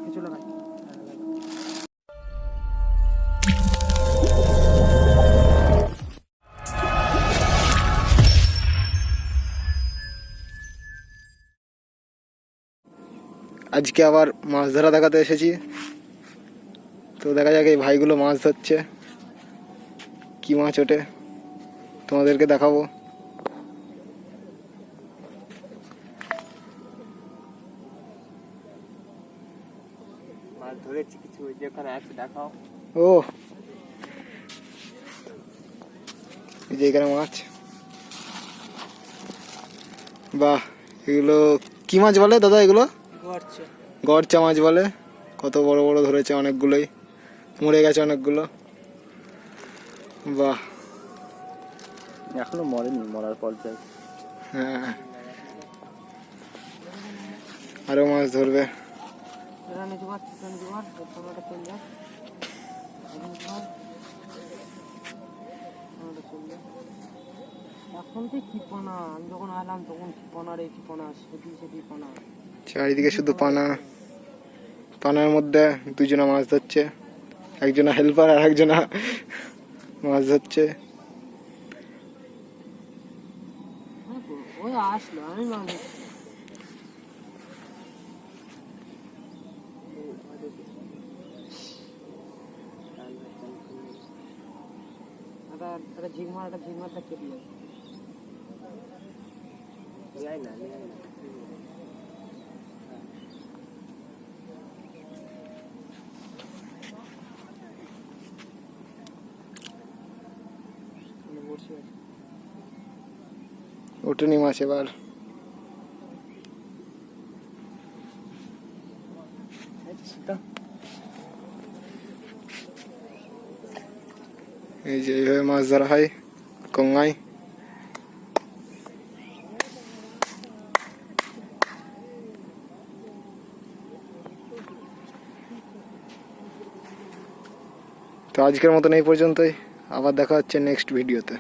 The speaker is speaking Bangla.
কিছু লাগাই। আজকে আবার মাছ ধরা দেখাতে এসেছি। তো দেখা যাক এই ভাইগুলো মাছ ধরছে, কি মাছ ওঠে তোমাদেরকে দেখাবো। মাছ ধরেছি কিছু, যেখানে আছে দেখাও। ও এই যে এখানে মাছ, বাহ, এগুলো কি মাছ বলে দাদা? এগুলো গড়চা মাছ বলে। কত বড় বড় ধরেছে, অনেকগুলোই মরে গেছে অনেকগুলো। বাহ, এখনো মরেনি, মরার পর যাই। হ্যাঁ, আরো মাছ ধরবে। এখন তো ক্ষিপনা, আমি যখন আলাম তখন ক্ষিপনা রে ক্ষিপনা, সেটি পানা, চারিদিকে শুধু পানা। পানার মধ্যে দুজনা মাছ ধরছে, একজনা হেল্পার আর একজনা মাছ ধরছে। ওই আসলো, আমি মানুষ একটা ঝিগমারটা কেটে যায় না। ওঠেনি মাছ এবার। এই যে এইভাবে মাছ ধরা হয় গঙ্গায়। তো আজকের মতন এই পর্যন্তই, আবার দেখা হচ্ছে নেক্সট ভিডিওতে।